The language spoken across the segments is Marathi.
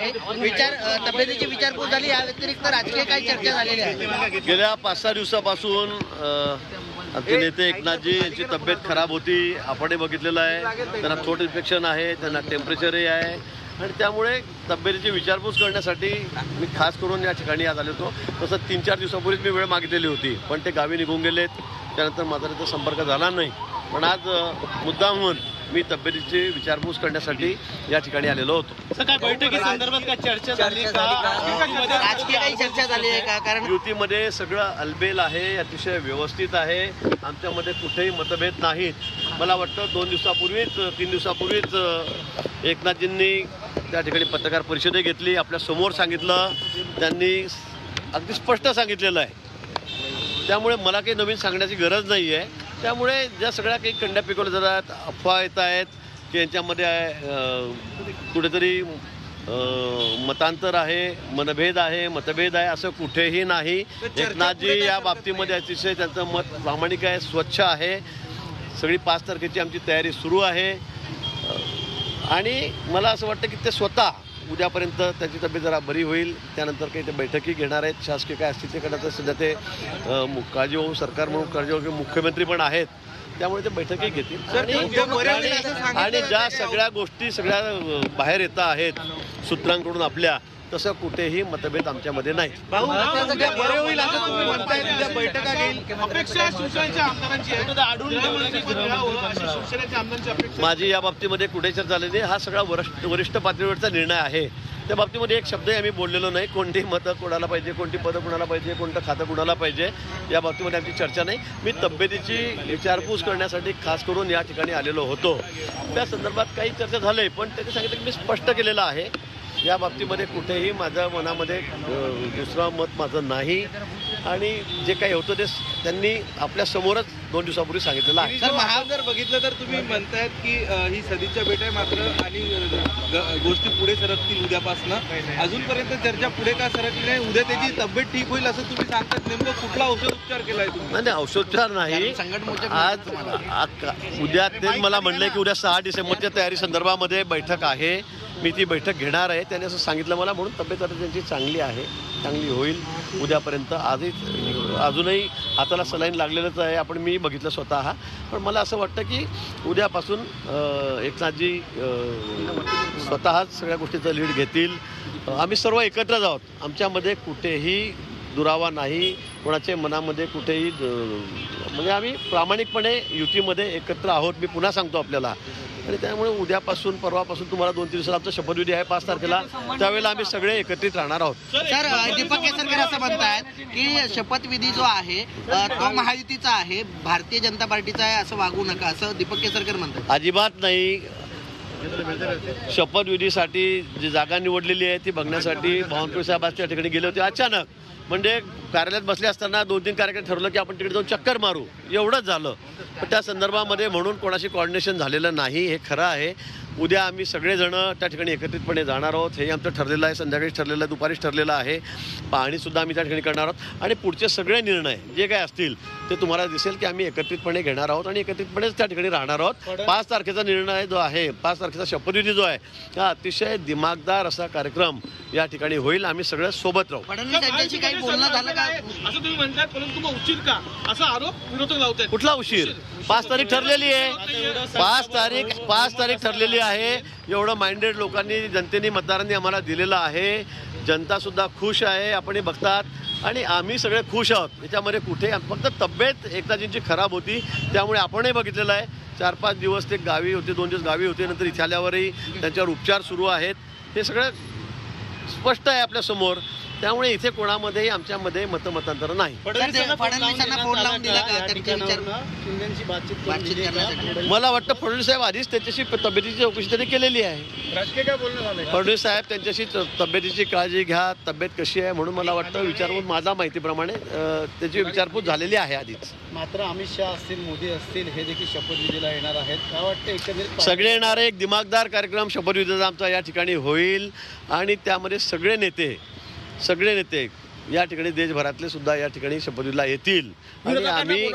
आहे तब्येतीची विचारपूस झाली, या व्यतिरिक्त राजकीय काही चर्चा झालेली आहे? गेल्या 5-6 दिवसापासून आमचे नेते एकनाथजी यांची तब्येत खराब होती. आपणही बघितलेलं आहे. त्यांना थ्रोट इन्फेक्शन आहे, त्यांना टेम्परेचरही आहे आणि त्यामुळे तब्येतीची विचारपूस करण्यासाठी मी खास करून या ठिकाणी आज आलो होतो. तसं 3-4 दिवसापूर्वीच मी वेळ मागितलेली होती, पण ते गावी निघून गेलेत. त्यानंतर माझा त्याचा संपर्क झाला नाही. पण आज मुद्दाम म्हणून मी तब्येतीची विचारपूस करण्यासाठी या ठिकाणी आलेलो होतो. काय बैठकीसंदर्भात काय चर्चा झाली का? राजकीय काही चर्चा झाली आहे का? कारण युतीमध्ये सगळं अलबेल आहे, अतिशय व्यवस्थित आहे. आमच्यामध्ये कुठेही मतभेद नाहीत. मला वाटतं 3 दिवसापूर्वीच एकनाथजींनी त्या ठिकाणी पत्रकार परिषदही घेतली. आपल्या समोर सांगितलं, त्यांनी अगदी स्पष्ट सांगितलेलं आहे. त्यामुळे मला काही नवीन सांगण्याची गरज नाही आहे. त्यामुळे ज्या सगळ्या काही कंड्या पिकवल्या जातात, अफवा येत आहेत की यांच्यामध्ये कुठेतरी मतांतर आहे, मतभेद आहे, असं कुठेही नाही. एकनाथजी या बाबतीमध्ये अतिशय त्यांचं मत प्रामाणिक आहे, स्वच्छ आहे. सगळी 5 तारखेची आमची तयारी सुरू आहे आणि मला असं वाटतं की ते स्वतः उद्यापर्यंत त्याची तब्येत जरा बरी होईल. त्यानंतर काही ते बैठकी घेणार आहेत. शासकीय काय असतील ते करण्याचं सध्या ते काळजीवाहू सरकार म्हणून काळजीवाहू मुख्यमंत्री पण आहेत. त्यामुळे ते बैठकी घेतील आणि ज्या सगळ्या गोष्टी सगळ्या बाहेर येत आहेत सूत्रांकडून आपल्या, तसं कुठेही मतभेद आमच्यामध्ये नाही. माझी या बाबतीमध्ये कुठे चर्चा झाली नाही. हा सगळा वरिष्ठ पातळीवरचा निर्णय आहे. त्या बाबतीमध्ये एक शब्दही आम्ही बोललेलो नाही. कोणती मतं कोणाला पाहिजे, कोणती पदं कोणाला पाहिजे, कोणतं खातं कोणाला पाहिजे, या बाबतीमध्ये आमची चर्चा नाही. मी तब्येतीची विचारपूस करण्यासाठी खास करून या ठिकाणी आलेलो होतो. त्या संदर्भात काही चर्चा झाली, पण त्यांनी सांगितलं की मी स्पष्ट केलेलं आहे. या बाबतीमध्ये कुठेही माझ्या मनामध्ये दुसरं मत माझं नाही आणि जे काही होतं ते त्यांनी आपल्या समोरच 2 दिवसापूर्वी सांगितलेलं आहे. सर, महाजर बघितलं तर तुम्ही म्हणतायत की ही सदिच्छा भेट आहे मात्र आणि गोष्टी पुढे सरकतील उद्यापासून. अजूनपर्यंत चर्चा पुढे का सरकली नाही? उद्या त्याची तब्येत ठीक होईल असं तुम्ही सांगतात. नेमकं कुठला औषधोपचार केलाय तुम्ही? नाही, औषधोपचार नाही. आज उद्या तेच मला म्हणलंय की उद्या 6 डिसेंबरच्या तयारी संदर्भामध्ये बैठक आहे. मी ती बैठक घेणार आहे. त्याने असं सांगितलं मला, म्हणून तब्येत आता त्यांची चांगली आहे, चांगली होईल उद्यापर्यंत. अजूनही हाताला सलाईन लागलेलंच आहे, आपण मी बघितलं स्वतः. पण मला असं वाटतं की उद्यापासून एकनाथजी स्वतःच सगळ्या गोष्टीचं लीड घेतील. आम्ही सर्व एकत्रच आहोत. आमच्यामध्ये कुठेही दुरावा नाही, कोणाच्या मनामध्ये कुठेही म्हणजे आम्ही प्रामाणिकपणे युतीमध्ये एकत्र आहोत. मी पुन्हा सांगतो आपल्याला. आणि त्यामुळे उद्यापासून परवापासून तुम्हाला 2-3 दिवसाला आमचा शपथविधी आहे 5 तारखेला. त्यावेळेला आम्ही सगळे एकत्रित राहणार आहोत. सर, दीपक केसरकर असं म्हणतात की शपथविधी जो आहे तो महायुतीचा आहे, भारतीय जनता पार्टीचा आहे, असं वागू नका, असं दीपक केसरकर म्हणतात. अजिबात नाही. शपथविधीसाठी जी जागा निवडलेली आहे ती बघण्यासाठी बावनकुळे साहेब आज त्या ठिकाणी गेले होते अचानक. म्हणजे कार्यालयात बसले असताना 2-3 कार्यक्रम ठरवलं की आपण तिकडे जाऊन चक्कर मारू, एवढंच झालं. पण त्या संदर्भामध्ये म्हणून कोणाशी कोऑर्डिनेशन झालेलं नाही, हे खरं आहे. उद्या आम्ही सगळेजण त्या ठिकाणी एकत्रितपणे जाणार आहोत. हे आमचं ठरलेलं आहे, संध्याकाळीच ठरलेलं आहे, दुपारीच ठरलेलं आहे. पाहणीसुद्धा आम्ही त्या ठिकाणी करणार आहोत आणि पुढचे सगळे निर्णय जे काय असतील ते तुम्हाला दिसेल की आम्ही एकत्रितपणे घेणार आहोत आणि एकत्रितपणेच त्या ठिकाणी राहणार आहोत. 5 तारखेचा निर्णय जो आहे, 5 तारखेचा शपथविधी जो आहे, हा अतिशय दिमागदार असा कार्यक्रम या ठिकाणी होईल. आम्ही सगळे सोबत राहू. फडणवीस यांच्याशी काही बोलणं झालं का असं तुम्ही म्हणताय, परंतु मग उशीर का असा आरोप विरोधक लावतायत? कुठला उशीर? 5 तारीख ठरलेली आहे. 5 तारीख ठरलेली आहे. एवढं माइंडेड लोकांनी, जनतेने, मतदारांनी आम्हाला दिलेलं आहे. जनतासुद्धा खुश आहे, आपण हे बघतात आणि आम्ही सगळे खुश आहोत. याच्यामध्ये कुठे फक्त तब्येत एकनाथजींची खराब होती, त्यामुळे आपणही बघितलेलं आहे. 4-5 दिवस ते गावी होते, 2 दिवस गावी होते. नंतर इथे आल्यावरही त्यांच्यावर उपचार सुरू आहेत. हे सगळं स्पष्ट आहे आपल्यासमोर. त्यामुळे इथे कोणामध्येही आमच्यामध्ये मतमतांतर नाही. फडणवीसांना फोन लावून दिला का त्यांच्या बातचीत करण्यासाठी? मला वाटतं फडणवीस साहेब आधीच त्यांच्याशी तब्येतीची चौकशी त्यांनी केलेली आहे. राजकीय काय बोलणं झालंय? फडणवीस साहेब त्यांच्याशी तब्येतीची काळजी घ्या, तब्येत कशी आहे म्हणून मला वाटतं विचारपूस, माझ्या माहितीप्रमाणे त्याची विचारपूस झालेली आहे आधीच. मात्र अमित शहा असतील, मोदी असतील, हे देखील शपथविधीला येणार आहेत. काय वाटतं एकंदरीत सगळे येणारे एक दिमागदार कार्यक्रम शपथविधीचा आमचा या ठिकाणी होईल आणि त्यामध्ये सगळे नेते या ठिकाणी देशभरातले सुद्धा या ठिकाणी शपथविधीला येतील आणि आम्ही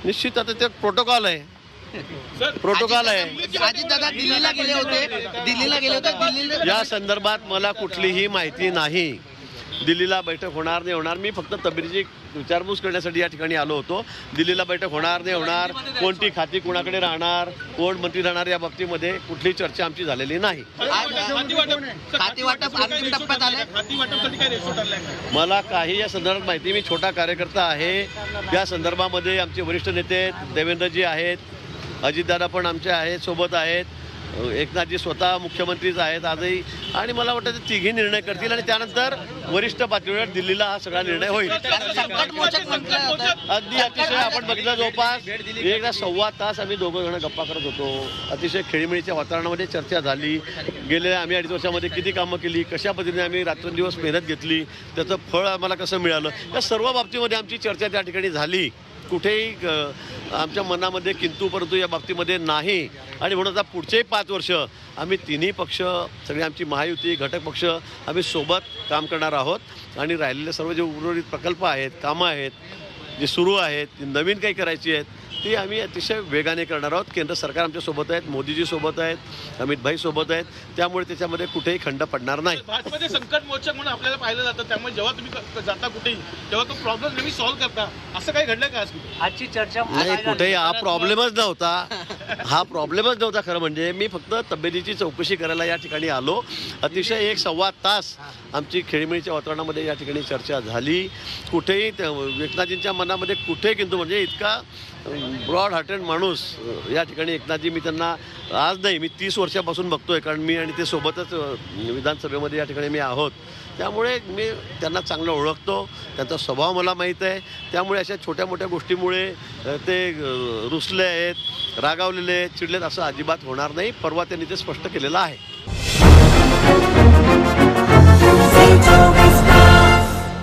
निश्चित, आता ते प्रोटोकॉल आहे, प्रोटोकॉल आहे. अजितदादा दिल्लीला गेले होते या संदर्भात मला कुठलीही माहिती नाही. दिल्लीला बैठक होणार नाही होणार. मी फक्त तब्येतीची विचारपूस करण्यासाठी या ठिकाणी आलो होतो. दिल्लीला बैठक होणार नाही होणार, कोणती खाती कोणाकडे राहणार, कोण मंत्री राहणार, या बाबतीमध्ये कुठलीही चर्चा आमची झालेली नाही. खाती वाटप अंतिम टप्प्यात आले. मला काही या संदर्भात माहिती. मी छोटा कार्यकर्ता आहे. या संदर्भामध्ये आमचे वरिष्ठ नेते देवेंद्रजी आहेत, अजितदादा पण आमचे आहेत, सोबत आहेत, एकनाथजी स्वतः मुख्यमंत्रीच आहेत आजही, आणि मला वाटतं ते तिघी निर्णय करतील आणि त्यानंतर वरिष्ठ पातळीवर दिल्लीला हा सगळा निर्णय होईल. संकटमोचक म्हटलं जातं. अगदी अतिशय आपण बघितलं जवळपास 1.25 तास आम्ही दोघं जण गप्पा करत होतो. अतिशय खेळीमेळीच्या वातावरणामध्ये चर्चा झाली. गेल्या आम्ही 2.5 वर्षामध्ये किती कामं केली, कशा पद्धतीने आम्ही रात्रंदिवस मेहनत घेतली, त्याचं फळ आम्हाला कसं मिळालं, या सर्व बाबतीमध्ये आमची चर्चा त्या ठिकाणी झाली. कुठेही आमच्या मनामध्ये किंतु परंतु या बाबतीमध्ये नाही. आणि म्हणून आता पुढचेही 5 वर्ष आम्ही तिन्ही पक्ष, सगळी आमची महायुती, घटक पक्ष, आम्ही सोबत काम करणार आहोत. आणि राहिलेले सर्व जे उर्वरित प्रकल्प आहेत, कामं आहेत, जे सुरू आहेत, जी नवीन काही करायची आहेत, ती आम्ही अतिशय वेगाने करणार आहोत. केंद्र सरकार आमच्या सोबत आहेत, मोदीजी सोबत आहेत, अमितभाई सोबत आहेत. त्यामुळे त्याच्यामध्ये कुठेही खंड पडणार नाही. भाजपचे संकट मोचक म्हणून आपल्याला पाहिलं जातं, त्यामुळे जेव्हा तुम्ही जाता कुठेही तेव्हा तो प्रॉब्लेम नेहमी सॉल्व्ह करता. असं काही घडलं का आज? आजची चर्चा नाही, कुठेही हा प्रॉब्लेमच नव्हता. खरं म्हणजे मी फक्त तब्येतीची चौकशी करायला या ठिकाणी आलो. अतिशय 1-1.25 तास आमची खेळीमेळीच्या वातावरणामध्ये या ठिकाणी चर्चा झाली. कुठेही एकनाथजींच्या मनामध्ये कुठेही किंतु म्हणजे इतका ब्रॉड हार्टेड माणूस या ठिकाणी एकनाथजी, मी त्यांना आज नाही, मी 30 वर्षापासून बघतोय, कारण मी आणि ते सोबतच विधानसभेमध्ये या ठिकाणी मी आहोत. त्यामुळे मी त्यांना चांगलं ओळखतो, त्यांचा स्वभाव मला माहीत आहे. त्यामुळे अशा छोट्या मोठ्या गोष्टीमुळे ते रुसले आहेत, रागावलेले आहेत, चिडलेत असं अजिबात होणार नाही. परवा त्यांनी ते स्पष्ट केलेलं आहे.